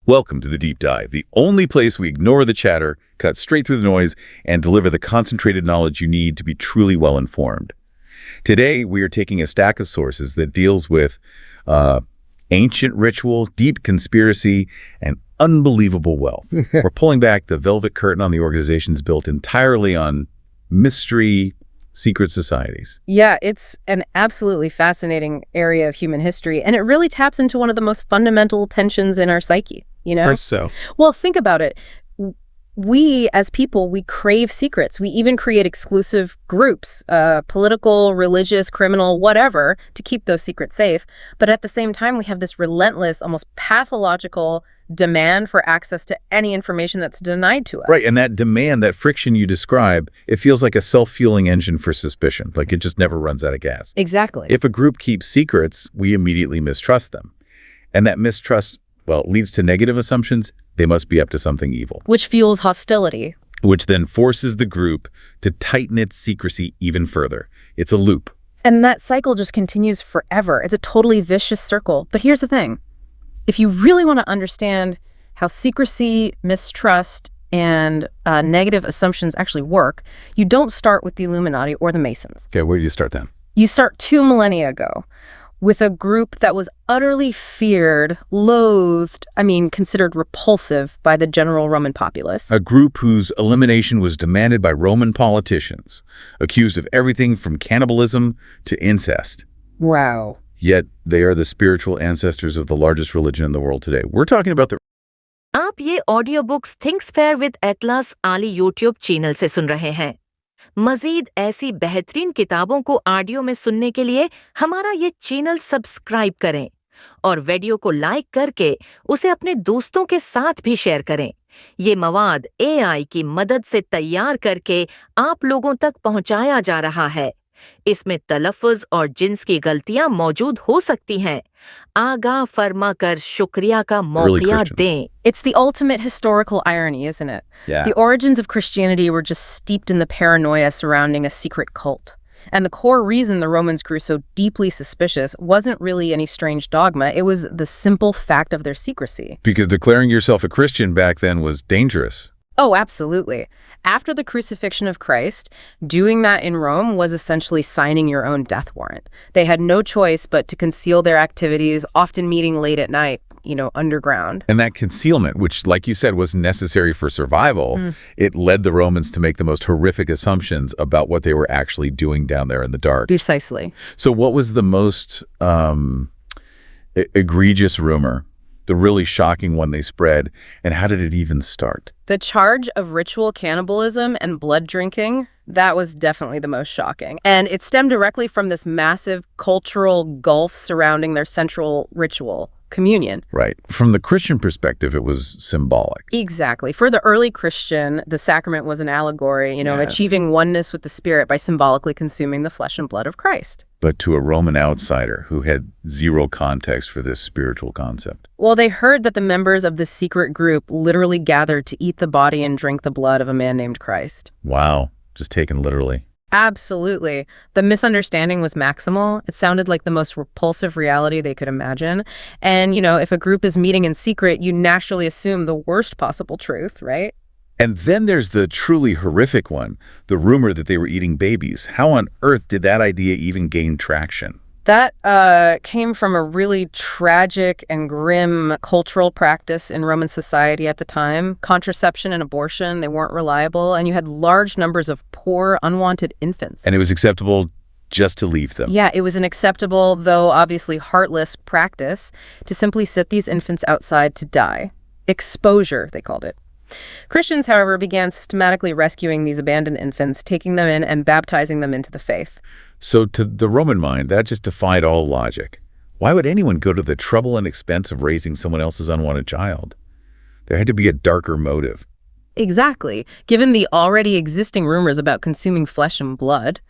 Welcome to the Deep Dive, the only place we ignore the chatter, cut straight through the noise, and deliver the concentrated knowledge you need to be truly well-informed. Today, we are taking a stack of sources that deals with ancient ritual, deep conspiracy, and unbelievable wealth. We're pulling back the velvet curtain on the organizations built entirely on mystery, secret societies. Yeah, it's an absolutely fascinating area of human history, and it really taps into one of the most fundamental tensions in our psyche, you know? Of course so. Well, think about it. We, as people, we crave secrets. We even create exclusive groups, political, religious, criminal, whatever, to keep those secrets safe. But at the same time, we have this relentless, almost pathological demand for access to any information that's denied to us. Right, and that demand, that friction you describe, it feels like a self-fueling engine for suspicion, like it just never runs out of gas. Exactly. If a group keeps secrets, we immediately mistrust them. And that mistrust, well, leads to negative assumptions. They must be up to something evil. Which fuels hostility. Which then forces the group to tighten its secrecy even further. It's a loop. And that cycle just continues forever. It's a totally vicious circle. But here's the thing. If you really want to understand how secrecy, mistrust, and negative assumptions actually work, you don't start with the Illuminati or the Masons. Okay, where do you start then? You start 2 millennia ago with a group that was utterly feared, loathed, considered repulsive by the general Roman populace. A group whose elimination was demanded by Roman politicians, accused of everything from cannibalism to incest. Wow. Yet they are the spiritual ancestors of the largest religion in the world today. We're talking about the... आप ये audio books thinks fair with Atlas आली YouTube channel से सुन रहे हैं। मजीद ऐसी बेहतरीन किताबों को ऑडियो में सुनने के लिए हमारा ये चैनल सब्सक्राइब करें और वीडियो को लाइक करके उसे अपने दोस्तों के साथ भी शेयर करें। ये मवाद एआई की मदद से तैयार करके आप लोगों तक पहुंचाया जा रहा है। इसमें तलफ़ुज़ और जिन्स की गलतियां मौजूद हो सकती हैं। आगाह फरमा कर शुक्रिया का मौक़िया दें। It's the ultimate historical irony, isn't it? Yeah. The origins of Christianity were just steeped in the paranoia surrounding a secret cult. And the core reason the Romans grew so deeply suspicious wasn't really any strange dogma. It was the simple fact of their secrecy. Because declaring yourself a Christian back then was dangerous. Oh, absolutely. After the crucifixion of Christ, doing that in Rome was essentially signing your own death warrant. They had no choice but to conceal their activities, often meeting late at night, underground. And that concealment, which, like you said, was necessary for survival, it led the Romans to make the most horrific assumptions about what they were actually doing down there in the dark. Precisely. So what was the most egregious rumor? The really shocking one they spread, and how did it even start? The charge of ritual cannibalism and blood drinking, that was definitely the most shocking. And it stemmed directly from this massive cultural gulf surrounding their central ritual, communion. Right. From the Christian perspective, it was symbolic. Exactly. For the early Christian, the sacrament was an allegory, achieving oneness with the Spirit by symbolically consuming the flesh and blood of Christ. But to a Roman outsider who had zero context for this spiritual concept. Well, they heard that the members of this secret group literally gathered to eat the body and drink the blood of a man named Christ. Wow. Just taken literally. Absolutely. The misunderstanding was maximal. It sounded like the most repulsive reality they could imagine. And, if a group is meeting in secret, you naturally assume the worst possible truth, right? And then there's the truly horrific one, the rumor that they were eating babies. How on earth did that idea even gain traction? That came from a really tragic and grim cultural practice in Roman society at the time. Contraception and abortion, they weren't reliable, and you had large numbers of poor, unwanted infants. And it was acceptable just to leave them. Yeah, it was an acceptable, though obviously heartless, practice to simply set these infants outside to die. Exposure, they called it. Christians, however, began systematically rescuing these abandoned infants, taking them in and baptizing them into the faith. So to the Roman mind, that just defied all logic. Why would anyone go to the trouble and expense of raising someone else's unwanted child? There had to be a darker motive. Exactly, given the already existing rumors about consuming flesh and blood.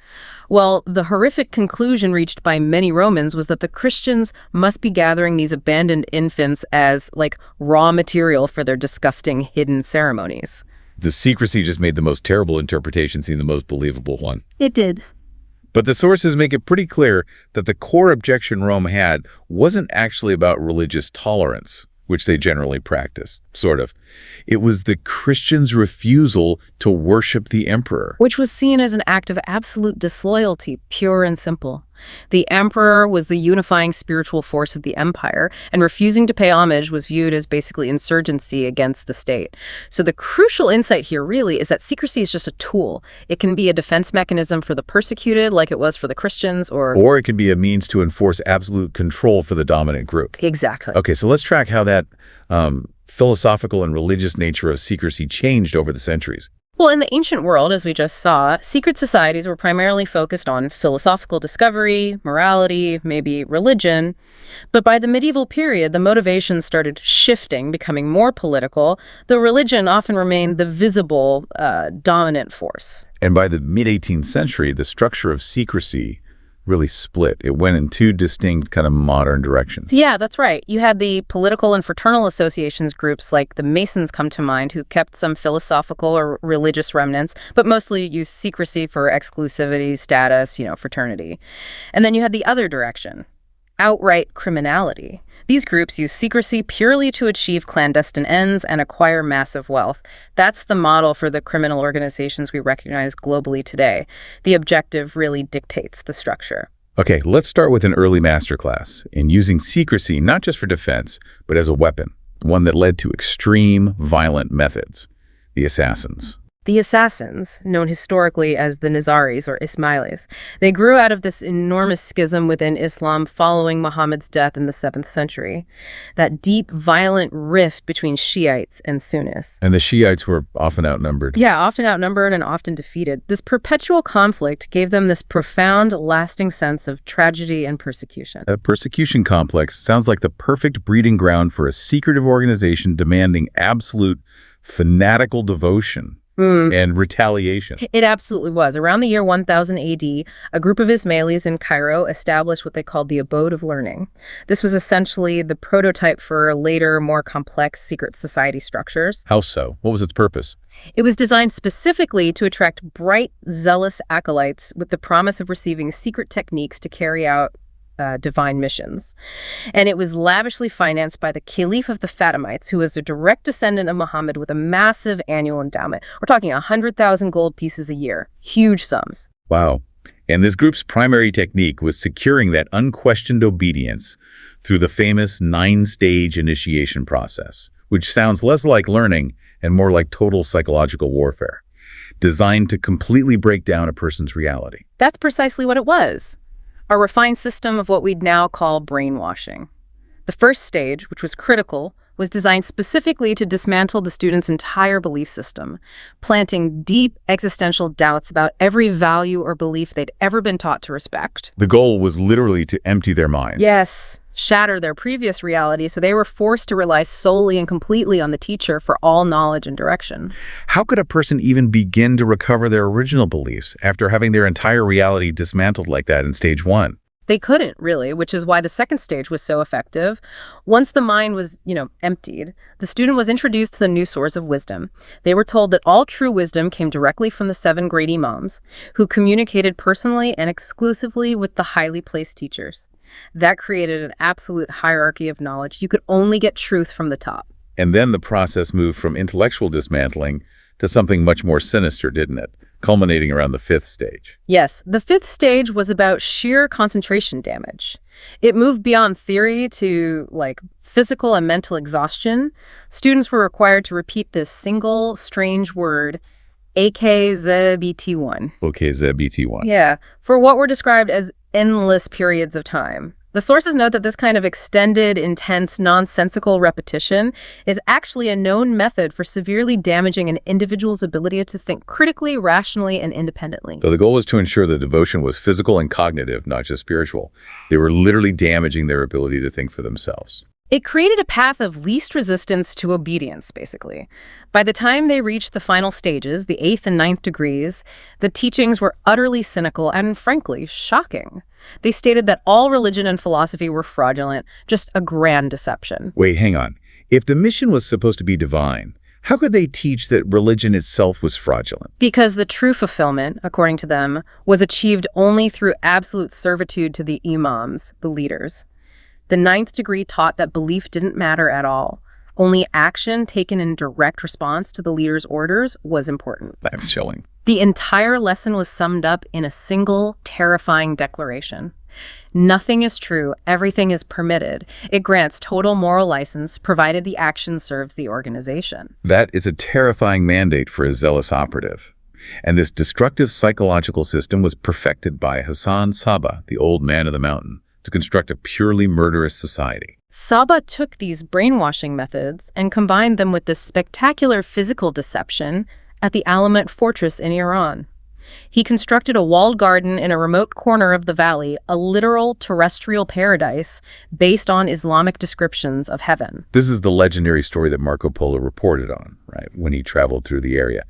Well, the horrific conclusion reached by many Romans was that the Christians must be gathering these abandoned infants as, raw material for their disgusting hidden ceremonies. The secrecy just made the most terrible interpretation seem the most believable one. It did. But the sources make it pretty clear that the core objection Rome had wasn't actually about religious tolerance. which they generally practice, sort of. It was the Christians' refusal to worship the emperor. Which was seen as an act of absolute disloyalty, pure and simple. The emperor was the unifying spiritual force of the empire, and refusing to pay homage was viewed as basically insurgency against the state. So the crucial insight here really is that secrecy is just a tool. It can be a defense mechanism for the persecuted, like it was for the Christians, or it can be a means to enforce absolute control for the dominant group. Exactly. Okay, so let's track how that philosophical and religious nature of secrecy changed over the centuries. Well, in the ancient world, as we just saw, secret societies were primarily focused on philosophical discovery, morality, maybe religion. But by the medieval period, the motivations started shifting, becoming more political, though religion often remained the visible, dominant force. And by the mid-18th century, the structure of secrecy really split. It went in two distinct kind of modern directions. Yeah, that's right. You had the political and fraternal associations groups like the Masons come to mind, who kept some philosophical or religious remnants, but mostly used secrecy for exclusivity, status, fraternity. And then you had the other direction, outright criminality. These groups use secrecy purely to achieve clandestine ends and acquire massive wealth. That's the model for the criminal organizations we recognize globally today. The objective really dictates the structure. Okay, let's start with an early masterclass in using secrecy not just for defense, but as a weapon, one that led to extreme, violent methods, the assassins. The assassins, known historically as the Nizaris or Ismailis, they grew out of this enormous schism within Islam following Muhammad's death in the 7th century. That deep, violent rift between Shiites and Sunnis. And the Shiites were often outnumbered. Yeah, often outnumbered and often defeated. This perpetual conflict gave them this profound, lasting sense of tragedy and persecution. A persecution complex sounds like the perfect breeding ground for a secretive organization demanding absolute, fanatical devotion. And retaliation. It absolutely was. Around the year 1000 AD, a group of Ismailis in Cairo established what they called the Abode of Learning. This was essentially the prototype for later, more complex secret society structures. How so? What was its purpose? It was designed specifically to attract bright, zealous acolytes with the promise of receiving secret techniques to carry out divine missions. And it was lavishly financed by the Caliph of the Fatimites, who was a direct descendant of Muhammad with a massive annual endowment. We're talking 100,000 gold pieces a year. Huge sums. Wow. And this group's primary technique was securing that unquestioned obedience through the famous 9-stage initiation process, which sounds less like learning and more like total psychological warfare, designed to completely break down a person's reality. That's precisely what it was. A refined system of what we'd now call brainwashing. The first stage, which was critical, was designed specifically to dismantle the student's entire belief system, planting deep existential doubts about every value or belief they'd ever been taught to respect. The goal was literally to empty their minds. Yes, shatter their previous reality, so they were forced to rely solely and completely on the teacher for all knowledge and direction. How could a person even begin to recover their original beliefs after having their entire reality dismantled like that in stage 1? They couldn't, really, which is why the second stage was so effective. Once the mind was, emptied, the student was introduced to the new source of wisdom. They were told that all true wisdom came directly from the 7 great imams, who communicated personally and exclusively with the highly placed teachers. That created an absolute hierarchy of knowledge. You could only get truth from the top. And then the process moved from intellectual dismantling to something much more sinister, didn't it? Culminating around the 5th stage. Yes, the 5th stage was about sheer concentration damage. It moved beyond theory to, physical and mental exhaustion. Students were required to repeat this single, strange word, AKZBT1. AKZBT1. Yeah, for what were described as endless periods of time. The sources note that this kind of extended, intense, nonsensical repetition is actually a known method for severely damaging an individual's ability to think critically, rationally, and independently. So the goal was to ensure the devotion was physical and cognitive, not just spiritual. They were literally damaging their ability to think for themselves. It created a path of least resistance to obedience, basically. By the time they reached the final stages, the 8th and 9th degrees, the teachings were utterly cynical and, frankly, shocking. They stated that all religion and philosophy were fraudulent, just a grand deception. Wait, hang on. If the mission was supposed to be divine, how could they teach that religion itself was fraudulent? Because the true fulfillment, according to them, was achieved only through absolute servitude to the imams, the leaders. The 9th degree taught that belief didn't matter at all. Only action taken in direct response to the leader's orders was important. That's chilling. The entire lesson was summed up in a single, terrifying declaration. Nothing is true, everything is permitted. It grants total moral license, provided the action serves the organization. That is a terrifying mandate for a zealous operative. And this destructive psychological system was perfected by Hassan Saba, the old man of the mountain, to construct a purely murderous society. Saba took these brainwashing methods and combined them with this spectacular physical deception at the Alamut Fortress in Iran. He constructed a walled garden in a remote corner of the valley, a literal terrestrial paradise based on Islamic descriptions of heaven. This is the legendary story that Marco Polo reported on, right, when he traveled through the area.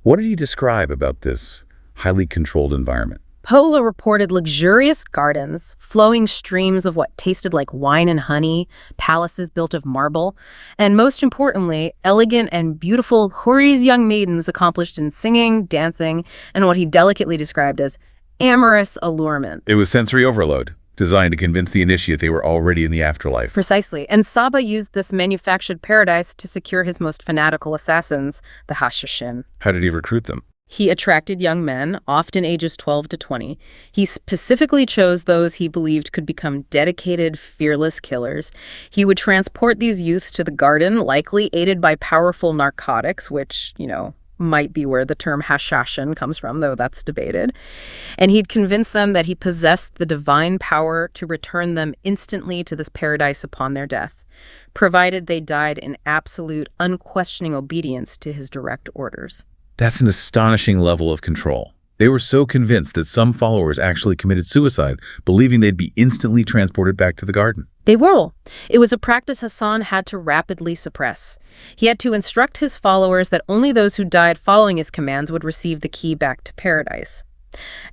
What did he describe about this highly controlled environment? Polo reported luxurious gardens, flowing streams of what tasted like wine and honey, palaces built of marble, and most importantly, elegant and beautiful houris young maidens accomplished in singing, dancing, and what he delicately described as amorous allurement. It was sensory overload, designed to convince the initiate they were already in the afterlife. Precisely, and Saba used this manufactured paradise to secure his most fanatical assassins, the Hashashin. How did he recruit them? He attracted young men, often ages 12 to 20. He specifically chose those he believed could become dedicated, fearless killers. He would transport these youths to the garden, likely aided by powerful narcotics, which, might be where the term hashashin comes from, though that's debated. And he'd convince them that he possessed the divine power to return them instantly to this paradise upon their death, provided they died in absolute, unquestioning obedience to his direct orders. That's an astonishing level of control. They were so convinced that some followers actually committed suicide, believing they'd be instantly transported back to the garden. They were. It was a practice Hassan had to rapidly suppress. He had to instruct his followers that only those who died following his commands would receive the key back to paradise.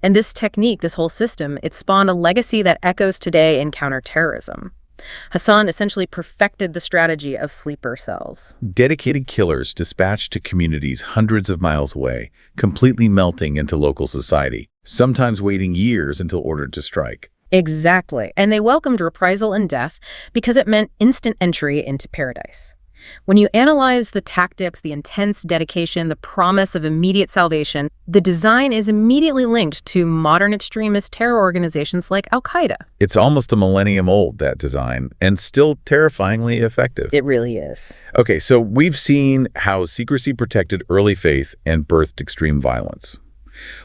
And this technique, this whole system, it spawned a legacy that echoes today in counterterrorism. Hassan essentially perfected the strategy of sleeper cells. Dedicated killers dispatched to communities hundreds of miles away, completely melting into local society, sometimes waiting years until ordered to strike. Exactly. And they welcomed reprisal and death because it meant instant entry into paradise. When you analyze the tactics, the intense dedication, the promise of immediate salvation, the design is immediately linked to modern extremist terror organizations like Al-Qaeda. It's almost a millennium old, that design, and still terrifyingly effective. It really is. Okay, so we've seen how secrecy protected early faith and birthed extreme violence.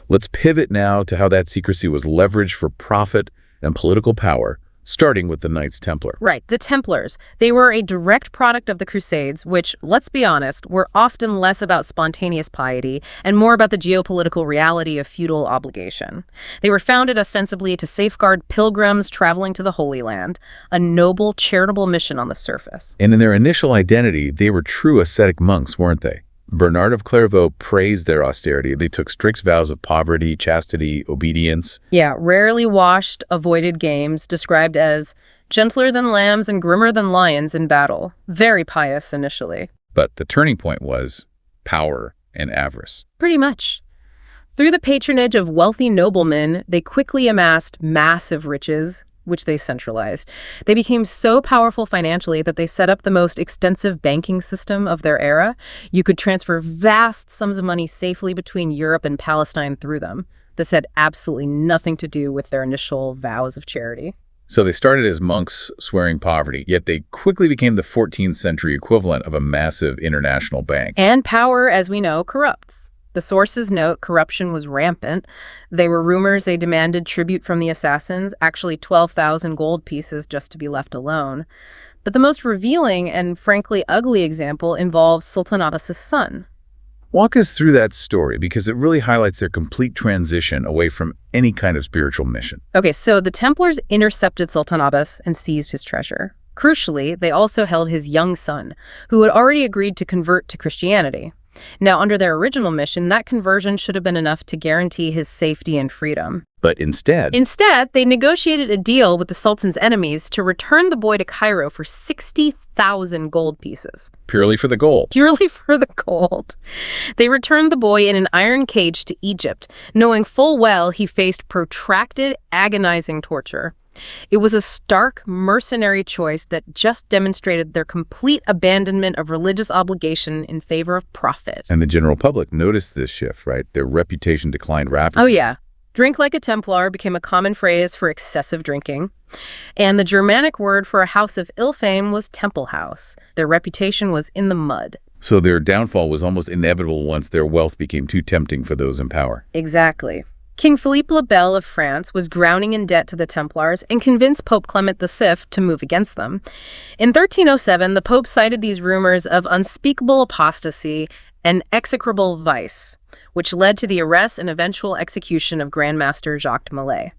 Let's pivot now to how that secrecy was leveraged for profit and political power, starting with the Knights Templar. Right, the Templars. They were a direct product of the Crusades, which, let's be honest, were often less about spontaneous piety and more about the geopolitical reality of feudal obligation. They were founded ostensibly to safeguard pilgrims traveling to the Holy Land, a noble, charitable mission on the surface. And in their initial identity, they were true ascetic monks, weren't they? Bernard of Clairvaux praised their austerity. They took strict vows of poverty, chastity, obedience. Yeah, rarely washed, avoided games, described as gentler than lambs and grimmer than lions in battle. Very pious initially. But the turning point was power and avarice. Pretty much. Through the patronage of wealthy noblemen, they quickly amassed massive riches, which they centralized. They became so powerful financially that they set up the most extensive banking system of their era. You could transfer vast sums of money safely between Europe and Palestine through them. This had absolutely nothing to do with their initial vows of charity. So they started as monks swearing poverty, yet they quickly became the 14th century equivalent of a massive international bank. And power, as we know, corrupts. The sources note corruption was rampant. There were rumors they demanded tribute from the assassins, actually 12,000 gold pieces just to be left alone. But the most revealing and frankly ugly example involves Sultan Abbas's son. Walk us through that story, because it really highlights their complete transition away from any kind of spiritual mission. Okay, so the Templars intercepted Sultan Abbas and seized his treasure. Crucially, they also held his young son, who had already agreed to convert to Christianity. Now, under their original mission, that conversion should have been enough to guarantee his safety and freedom. But instead, they negotiated a deal with the Sultan's enemies to return the boy to Cairo for 60,000 gold pieces. purely for the gold. Purely for the gold. They returned the boy in an iron cage to Egypt, knowing full well he faced protracted, agonizing torture. It was a stark, mercenary choice that just demonstrated their complete abandonment of religious obligation in favor of profit. And the general public noticed this shift, right? Their reputation declined rapidly. Oh, yeah. Drink like a Templar became a common phrase for excessive drinking. And the Germanic word for a house of ill fame was temple house. Their reputation was in the mud. So their downfall was almost inevitable once their wealth became too tempting for those in power. Exactly. King Philippe le Bel of France was drowning in debt to the Templars and convinced Pope Clement V to move against them. In 1307, the Pope cited these rumors of unspeakable apostasy and execrable vice, which led to the arrest and eventual execution of Grand Master Jacques de Molay.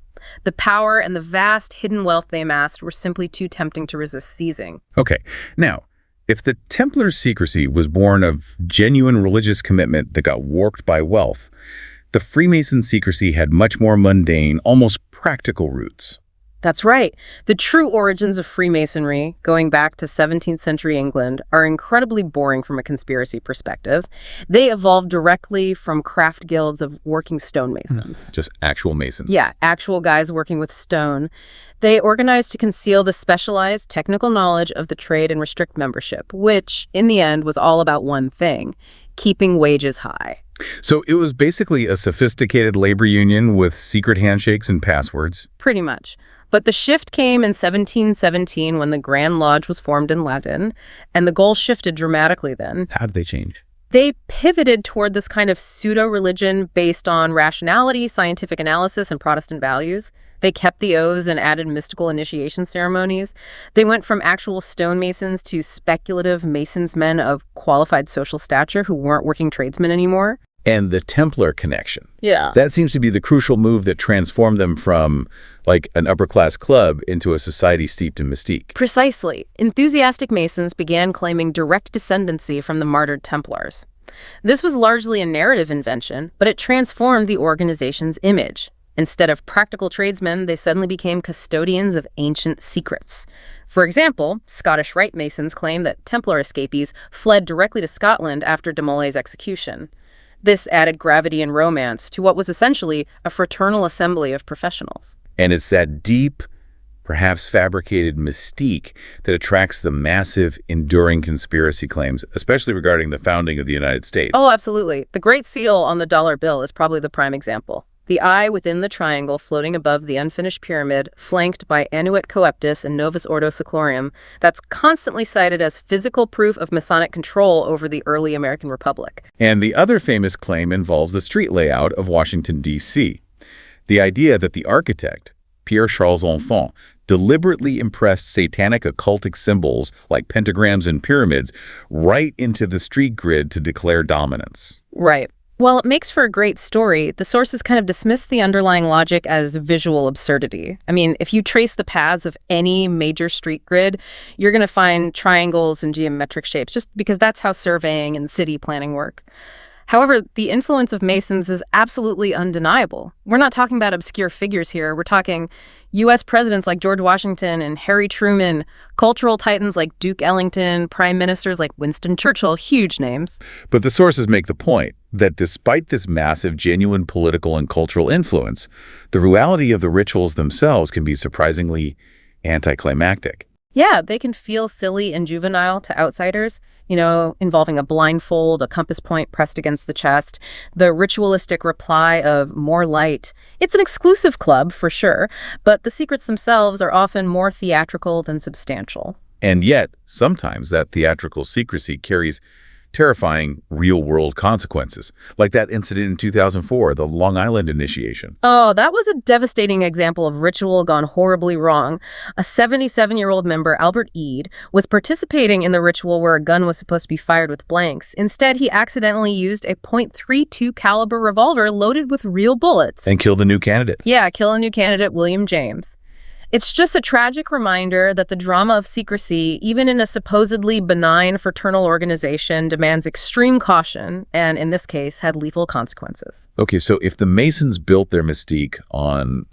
The power and the vast hidden wealth they amassed were simply too tempting to resist seizing. Okay, now, if the Templar secrecy was born of genuine religious commitment that got warped by wealth, the Freemason secrecy had much more mundane, almost practical roots. That's right. The true origins of Freemasonry, going back to 17th century England, are incredibly boring from a conspiracy perspective. They evolved directly from craft guilds of working stonemasons. Just actual masons. Yeah, actual guys working with stone. They organized to conceal the specialized technical knowledge of the trade and restrict membership, which, in the end, was all about one thing: keeping wages high. So it was basically a sophisticated labor union with secret handshakes and passwords. Pretty much. But the shift came in 1717 when the Grand Lodge was formed in London, and the goal shifted dramatically then. How did they change? They pivoted toward this kind of pseudo-religion based on rationality, scientific analysis, and Protestant values. They kept the oaths and added mystical initiation ceremonies. They went from actual stonemasons to speculative masons, men of qualified social stature who weren't working tradesmen anymore. And the Templar connection. Yeah. That seems to be the crucial move that transformed them from, like, an upper-class club into a society steeped in mystique. Precisely. Enthusiastic Masons began claiming direct descendancy from the martyred Templars. This was largely a narrative invention, but it transformed the organization's image. Instead of practical tradesmen, they suddenly became custodians of ancient secrets. For example, Scottish Rite Masons claim that Templar escapees fled directly to Scotland after de Molay's execution. This added gravity and romance to what was essentially a fraternal assembly of professionals. And it's that deep, perhaps fabricated mystique that attracts the massive, enduring conspiracy claims, especially regarding the founding of the United States. Oh, absolutely. The Great Seal on the dollar bill is probably the prime example. The eye within the triangle floating above the unfinished pyramid, flanked by Annuit Coeptus and Novus Ordo Seclorum, that's constantly cited as physical proof of Masonic control over the early American Republic. And the other famous claim involves the street layout of Washington, D.C. The idea that the architect, Pierre-Charles Enfant, deliberately impressed satanic occultic symbols like pentagrams and pyramids right into the street grid to declare dominance. Right. While it makes for a great story, the sources kind of dismiss the underlying logic as visual absurdity. I mean, if you trace the paths of any major street grid, you're going to find triangles and geometric shapes, just because that's how surveying and city planning work. However, the influence of Masons is absolutely undeniable. We're not talking about obscure figures here. We're talking U.S. presidents like George Washington and Harry Truman, cultural titans like Duke Ellington, prime ministers like Winston Churchill, huge names. But the sources make the point that despite this massive, genuine political and cultural influence, the reality of the rituals themselves can be surprisingly anticlimactic. Yeah, they can feel silly and juvenile to outsiders, involving a blindfold, a compass point pressed against the chest, the ritualistic reply of more light. It's an exclusive club, for sure, but the secrets themselves are often more theatrical than substantial. And yet, sometimes that theatrical secrecy carries terrifying real-world consequences, like that incident in 2004, the Long Island initiation. Oh, that was a devastating example of ritual gone horribly wrong. A 77-year-old member, Albert Eade, was participating in the ritual where a gun was supposed to be fired with blanks. Instead, he accidentally used a .32 caliber revolver loaded with real bullets. And killed the new candidate. Yeah, kill a new candidate, William James. It's just a tragic reminder that the drama of secrecy, even in a supposedly benign fraternal organization, demands extreme caution and, in this case, had lethal consequences. Okay, so if the Masons built their mystique on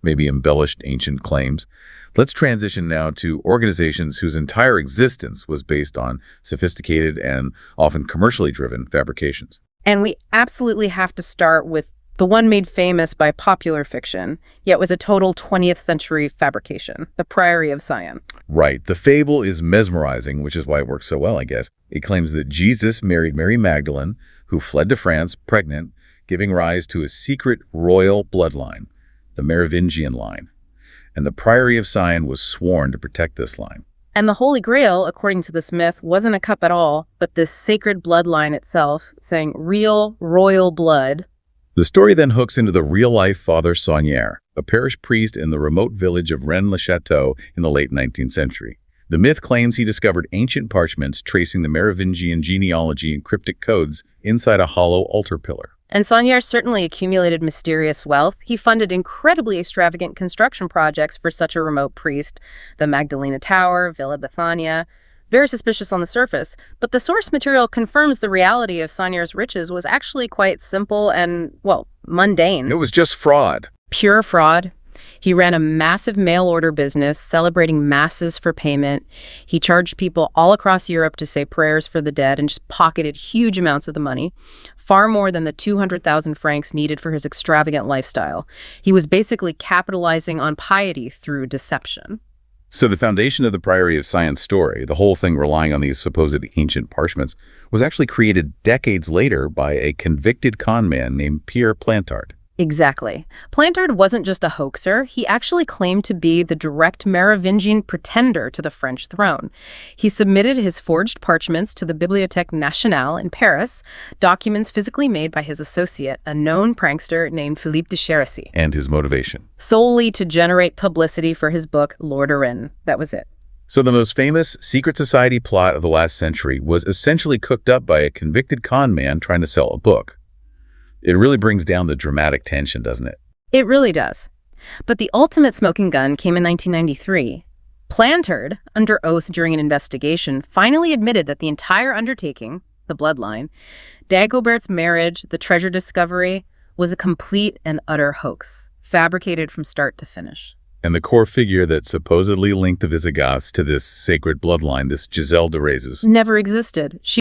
maybe embellished ancient claims, let's transition now to organizations whose entire existence was based on sophisticated and often commercially driven fabrications. And we absolutely have to start with the one made famous by popular fiction, yet was a total 20th century fabrication, the Priory of Sion. Right. The fable is mesmerizing, which is why it works so well, I guess. It claims that Jesus married Mary Magdalene, who fled to France pregnant, giving rise to a secret royal bloodline, the Merovingian line. And the Priory of Sion was sworn to protect this line. And the Holy Grail, according to this myth, wasn't a cup at all, but this sacred bloodline itself, saying real royal blood. The story then hooks into the real-life Father Saunière, a parish priest in the remote village of Rennes-le-Château in the late 19th century. The myth claims he discovered ancient parchments tracing the Merovingian genealogy and cryptic codes inside a hollow altar pillar. And Saunière certainly accumulated mysterious wealth. He funded incredibly extravagant construction projects for such a remote priest, the Magdalena Tower, Villa Bethania. Very suspicious on the surface, but the source material confirms the reality of Saunière's riches was actually quite simple and, well, mundane. It was just fraud. Pure fraud. He ran a massive mail-order business, celebrating masses for payment. He charged people all across Europe to say prayers for the dead and just pocketed huge amounts of the money, far more than the 200,000 francs needed for his extravagant lifestyle. He was basically capitalizing on piety through deception. So the foundation of the Priory of Sion story, the whole thing relying on these supposed ancient parchments, was actually created decades later by a convicted con man named Pierre Plantard. Exactly. Plantard wasn't just a hoaxer. He actually claimed to be the direct Merovingian pretender to the French throne. He submitted his forged parchments to the Bibliothèque Nationale in Paris, documents physically made by his associate, a known prankster named Philippe de Chérisy. And his motivation? Solely to generate publicity for his book, Lord Erin. That was it. So the most famous secret society plot of the last century was essentially cooked up by a convicted con man trying to sell a book. It really brings down the dramatic tension, doesn't it? It really does. But the ultimate smoking gun came in 1993. Plantard, under oath during an investigation, finally admitted that the entire undertaking, the bloodline, Dagobert's marriage, the treasure discovery, was a complete and utter hoax, fabricated from start to finish. And the core figure that supposedly linked the Visigoths to this sacred bloodline, this Giselle de Reyes, never existed. She